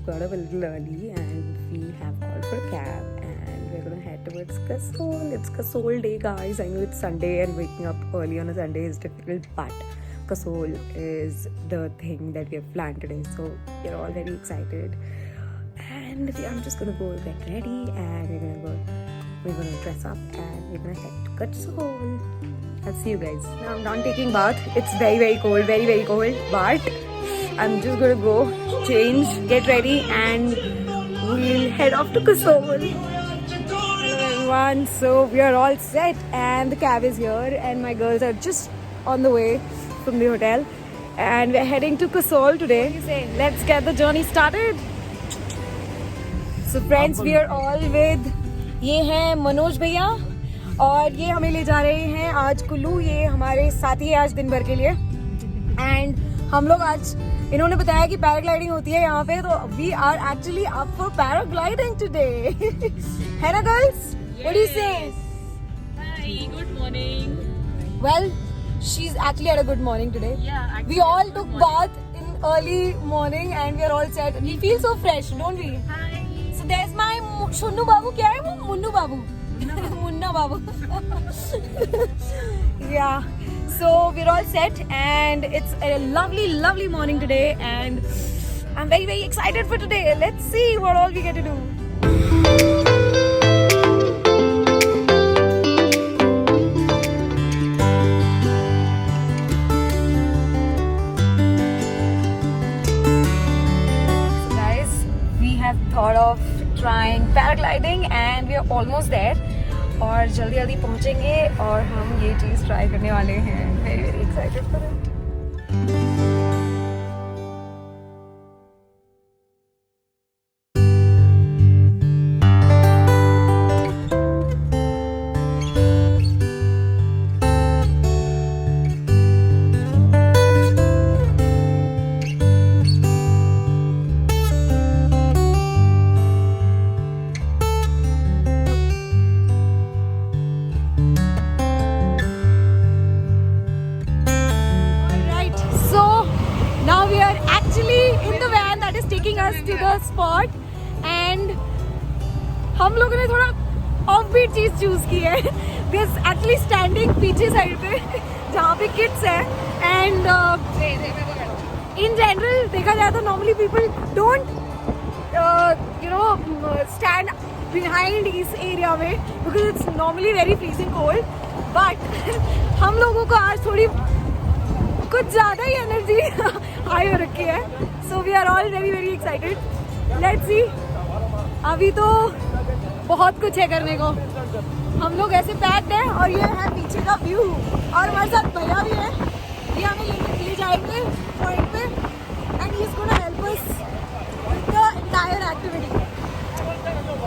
got up a little early and we have called for a cab and we're gonna head towards Kasol. It's Kasol day, guys. I know it's Sunday and waking up early on a Sunday is difficult, but Kasol is the thing that we have planned today. So we're all very excited. And I'm just gonna go get ready and we're gonna dress up and we're gonna head to Kasol. I'll see you guys. Now I'm done taking bath. It's very cold, very cold, but I'm just gonna go change, get ready, and we'll head off to Kasol. Hello everyone. So we are all set and the cab is here and my girls are just on the way from the hotel and we're heading to Kasol today. What do you say? Let's get the journey started. So friends, we are all with ये हैं मनोज भैया और ये हमें ले जा रहे हैं आज कुल्लू. ये हमारे साथी है आज दिन भर के लिए एंड हम लोग आज इन्होंने बताया कि पैराग्लाइडिंग होती है यहाँ पे, तो we are actually up for paragliding today. है ना girls? What do you say? Hi, good morning. Well, she's actually had a good morning today. Yeah, actually, We all took bath in early morning and we are all set. We feel so fresh, don't we? Hi. So there's my Shunnu Babu. क्या है वो? मुन्नू बाबू. मुन्ना बाबू. Yeah. So we're all set and it's a lovely morning today and I'm very excited for today. Let's see what all we get to do. So guys, we have thought of trying paragliding and we are almost there. और जल्दी पहुंचेंगे और हम ये चीज़ try करने वाले हैं. Very excited for it. To the spot and हम लोगों ने थोड़ा ऑफबीट चीज चूज की है. We are actually standing पीछे साइड पे जहाँ पे किड्स है and in general देखा जाए तो normally people don't stand behind इस area में because it's normally very freezing cold, but हम लोगों को आज थोड़ी कुछ ज़्यादा ही एनर्जी हाई हो रखी है. So we are all very excited. Let's see. अभी तो बहुत कुछ है करने को. हम लोग ऐसे पैक्ड हैं और ये है पीछे का व्यू और हमारे साथ भैया भी है. ये हमें ले जाएंगे पॉइंट पे and he's gonna help us with the entire activity.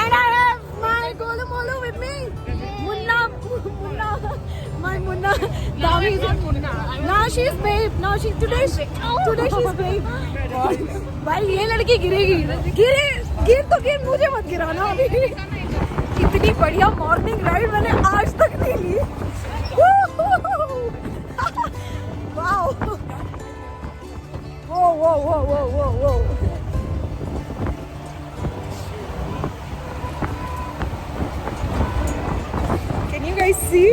And I have my Golu Molu with me. Munna, my Munna. Now she's babe. Today she's babe. भाई ये लड़की गिरेगी. गिर तो गिर, मुझे मत गिराना अभी. इतनी बढ़िया मॉर्निंग राइड मैंने आज तक नहीं ली. वाओ. वो Can you guys see?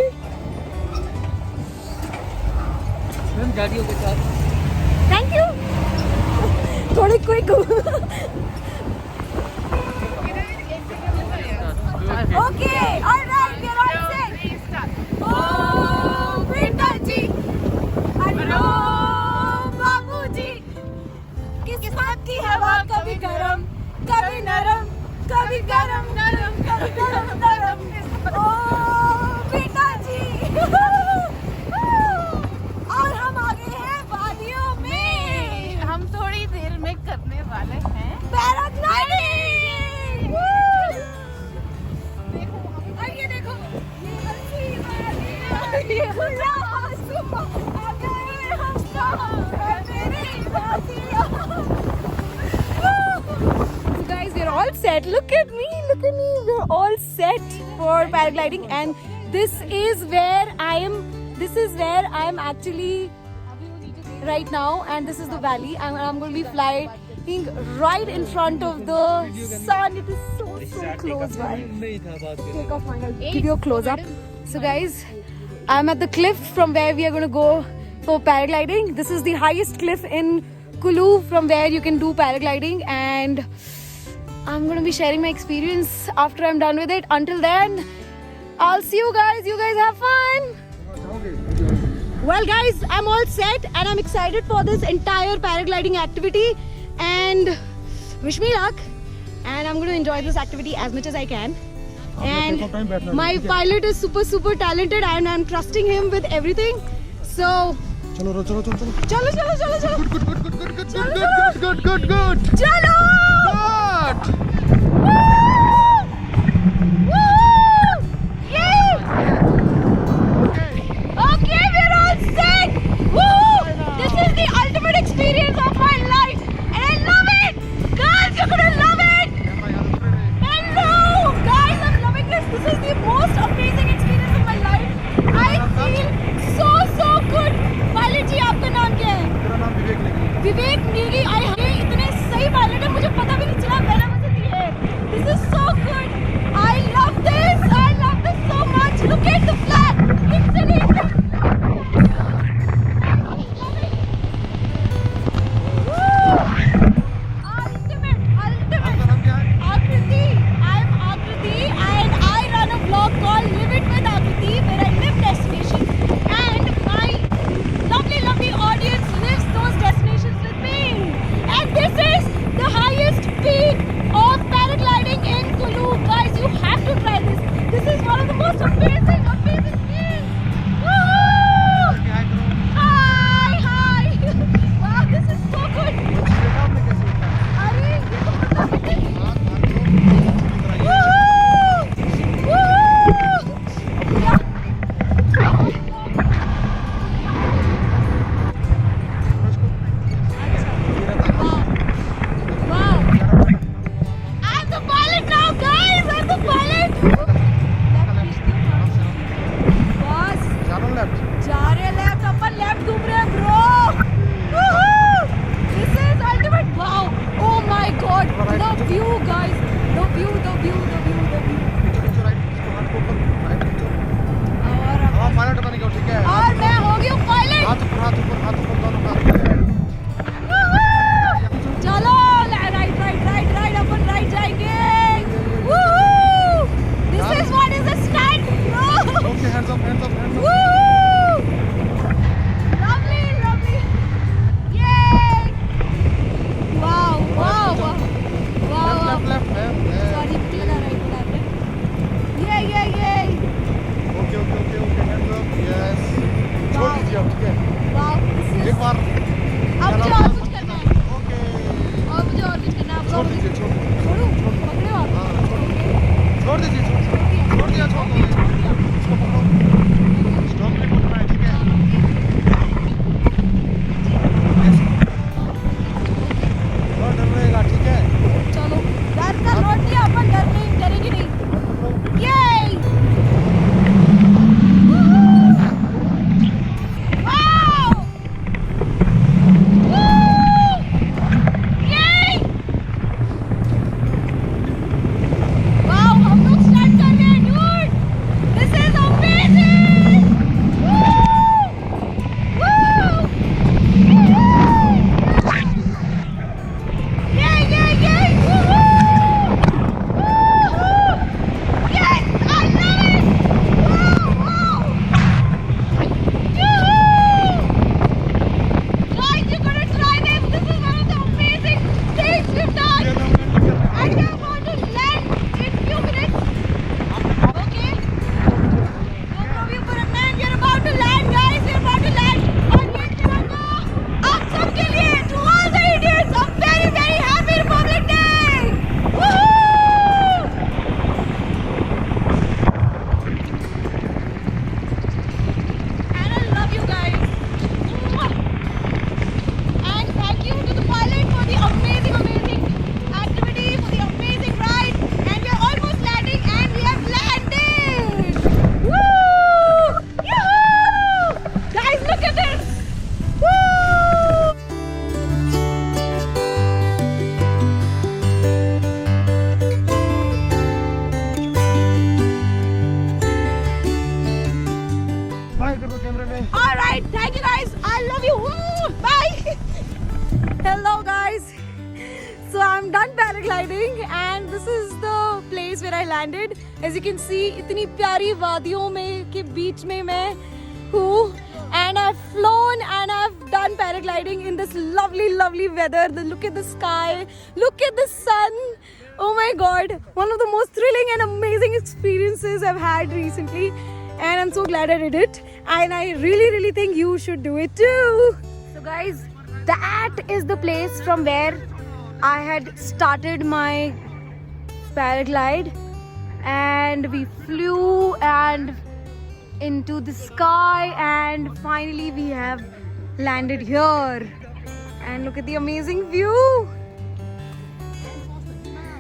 गाड़ियों के साथ. Thank you. थोड़ी quick. Okay, all right, we are all set. Oh, बेटा जी, हेलो बाबू जी. किस्मत की हवा कभी गरम, कभी नरम, कभी गरम नरम, कभी गरम नरम. Oh, बेटा जी. और हम आ गए हैं वादियों में. हम थोड़ी देर में करने वाले हैं पैराग्लाइडिंग. और ये देखो, ये हंसी वादियाँ, ये आंसू, आ गए हम कहाँ, तेरी वादियाँ. So guys, we're all set. Look at me. We're all set for paragliding and this is where I am actually right now and this is the valley and I'm going to be being right in front of the sun. It is so close by. Take off mine. I'll give you a close up. So guys, I'm at the cliff from where we are going to go for paragliding. This is the highest cliff in Kulu from where you can do paragliding, and I'm going to be sharing my experience after I'm done with it. Until then, I'll see you guys. You guys have fun. Well guys, I'm all set and I'm excited for this entire paragliding activity, and wish me luck, and I'm going to enjoy this activity as much as I can. And my pilot is super talented and I'm trusting him with everything. So chalo chalo okay, we're all set. Woo! This is the ultimate experience of my life and I love it. Girls, you're gonna love it. Hello guys, I'm loving this. This is the most amazing experience of my life. I feel so good. Pilot ji, आपका नाम क्या है? मेरा नाम विवेक नेगी। विवेक नेगी। ये इतने सही pilot है, मुझे पता भी नहीं चला मैंने मुझे दिए। This is All right, thank you guys. I love you. Woo! Bye. Hello guys. So I'm done paragliding and this is the place where I landed. As you can see, इतनी प्यारी वादियों में के बीच में मैं हूँ. And I've flown and I've done paragliding in this lovely weather. Look at the sky. Look at the sun. Oh my god. One of the most thrilling and amazing experiences I've had recently. And I'm so glad I did it. And I really think you should do it too. So guys, that is the place from where I had started my paraglide. And we flew and into the sky and finally we have landed here and look at the amazing view.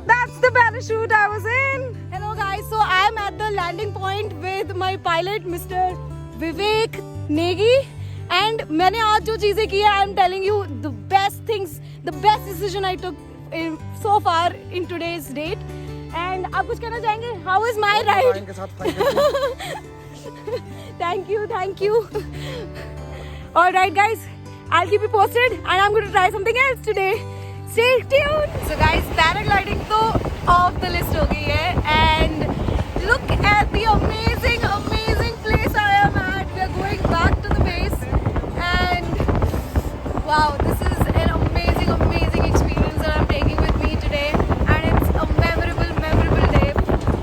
That's the parachute I was in. Hello guys, so I am at the landing point with my pilot Mr. Vivek Negi and मैंने आज जो चीजें की है, I'm telling you the best things, the best decision I took so far in today's date. And आप कुछ कहना चाहेंगे? How is my ride? Thank you. Alright guys, I'll keep you posted and I'm going to try something else today. Stay tuned. So guys, paragliding तो off the list हो गई है and look at the amazing place I am at. We are going back to the base and wow, this is an amazing experience that I'm taking with me today and it's a memorable day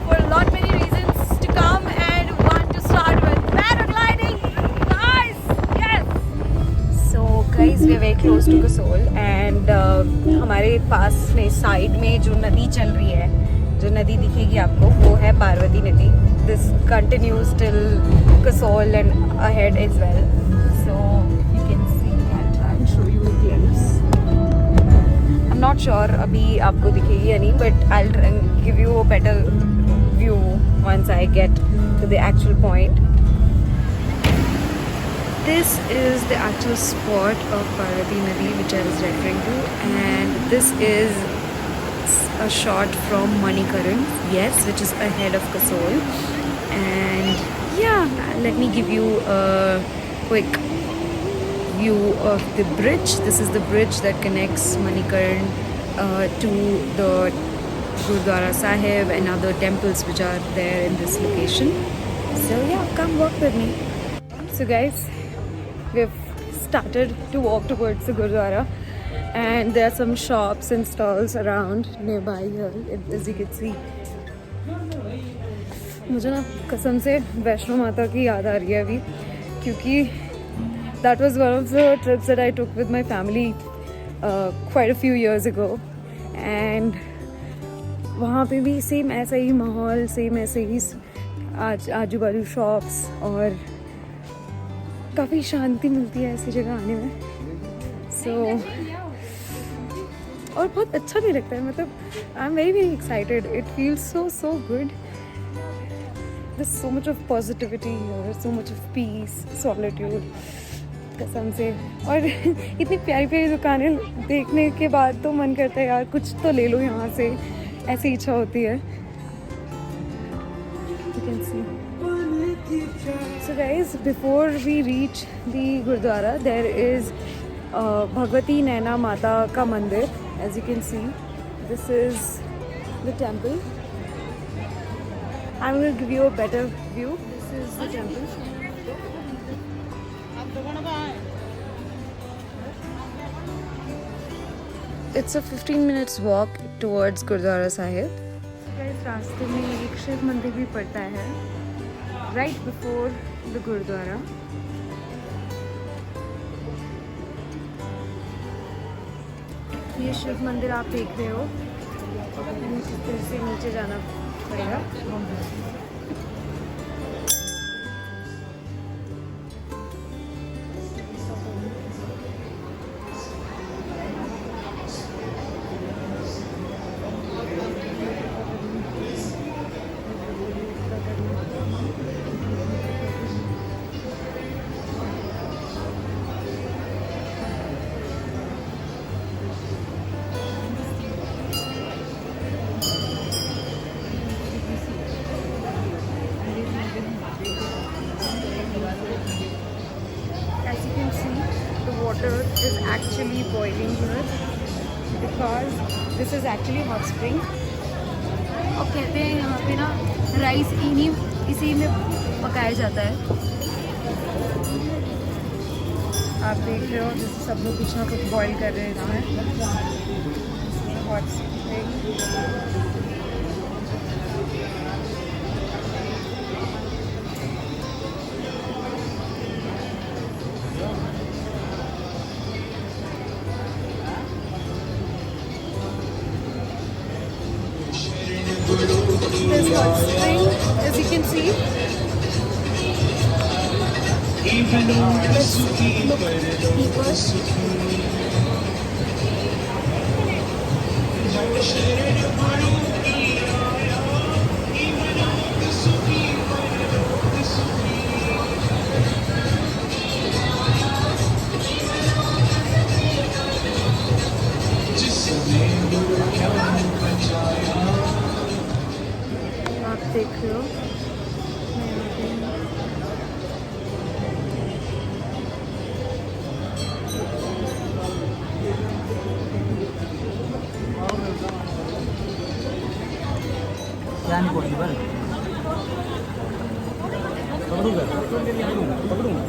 for a lot many reasons to come and want to start with paragliding. Guys, yes. So guys, we are very close to Kasol and हमारे पास में side में जो नदी चल रही है, जो नदी दिखेगी आपको वो है पार्वती नदी. This continues till Kasol and ahead as well. So you can see that. I'll show you a glimpse. I'm not sure अभी आपको दिखेगी या नहीं, but I'll give you a better view once I get to the actual point. This is the actual spot of Parvati Nadi which I was referring to, and this is a shot from Manikaran, yes, which is ahead of Kasol. And yeah, let me give you a quick view of the bridge. This is the bridge that connects Manikaran to the Gurdwara Sahib and other temples which are there in this location. So yeah, come walk with me. So guys, we've started to walk towards the Gurdwara and there are some shops and stalls around nearby here, as you can see. मुझे ना कसम से वैष्णो माता की याद आ रही है अभी, क्योंकि that was one of the trips that I took with my family quite a few years ago. And वहाँ पे भी सेम ऐसा ही माहौल, सेम ऐसे ही आजू बाजू शॉप्स और काफ़ी शांति मिलती है ऐसी जगह आने में. और बहुत अच्छा भी लगता है, मतलब I am very excited. It feels so good. There's so much of positivity here, so much of peace, solitude. कसम से. और इतनी प्यारी दुकानें देखने के बाद तो मन करता है यार कुछ तो ले लो यहाँ से, ऐसी इच्छा होती है. You can see. So guys, before we reach the Gurdwara, there is Bhagwati Naina Mata ka mandir. As you can see, this is the temple. I'm going to give you a better view. This is the temple. It's a 15 minutes walk towards Gurdwara Sahib. Guys, रास्ते में एक शिव मंदिर भी पड़ता है, right before the Gurdwara. ये शिव मंदिर आप देख रहे हो, इधर से नीचे जाना पड़ेगा. water is actually boiling here because this is actually hot spring. और कहते हैं यहाँ पे ना राइस इसी में पकाया जाता है. आप देख रहे हो जैसे सब लोग कुछ ना कुछ बॉईल कर रहे हैं इसमें. Hot spring. This hot spring, as you can see. Let's look deeper. आप देख रहे हो क्या नहीं पॉसिबल पकड़ूंगा पकड़ूंगा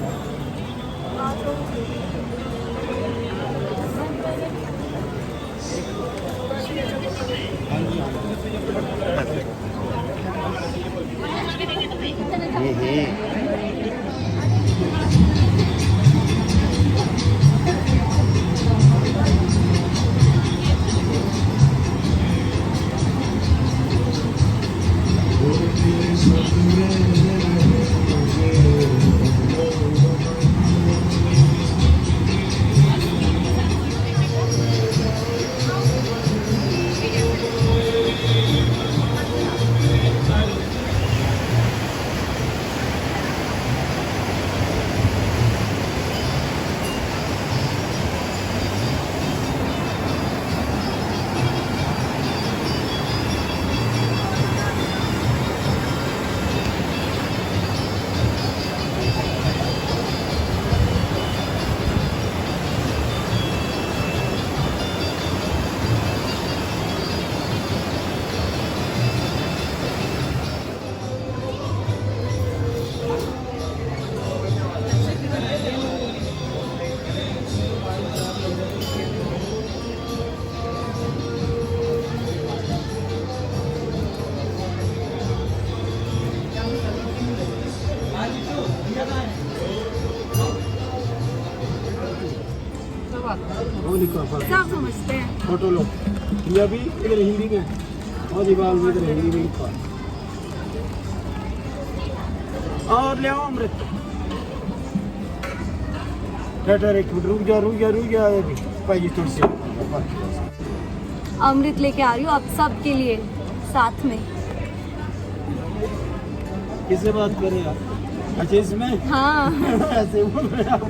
सब समझते हैं. फोटो लो पंजाबी इधर हिंदी में और दीवार में इधर हिंदी में लिखा और ले आओ अमृत ठहर एक मिनट रुक जा अभी भाई जी थोड़ी सी अमृत लेके आ रही हूँ आप सबके लिए साथ में. किससे बात कर रहे हैं आप? अच्छा इसमें हाँ ऐसे बोल रहे हैं आप?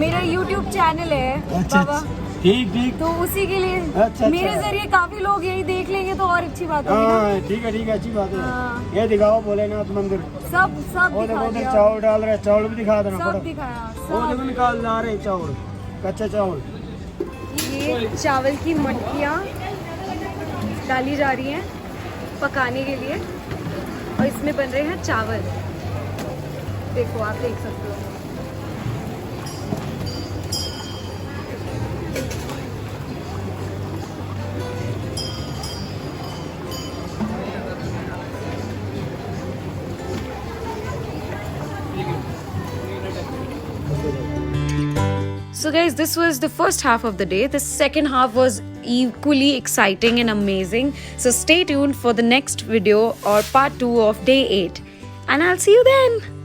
मेरा YouTube चैनल है बाबा, ठीक ठीक तो उसी के लिए अच्छा। मेरे जरिए काफी लोग यही देख लेंगे तो और अच्छी बात होगी ना. हाँ ठीक है अच्छी बात है. हाँ. ये दिखाओ भोलेनाथ मंदिर. सब वो देखो दिखा उधर दिया. चावल डाल रहे चावल भी दिखा देना सब फटाफट. दिखाया वो देखो सब. निकाल ला रहे चावल कच्चा चावल. ये चावल की मटकियाँ डाली जा रही हैं पकाने के लिए और इसमें बन रहे हैं चावल. देखो आप देख सकते हो. So guys, this was the first half of the day. The second half was equally exciting and amazing. So stay tuned for the next video or part 2 of day 8. And I'll see you then.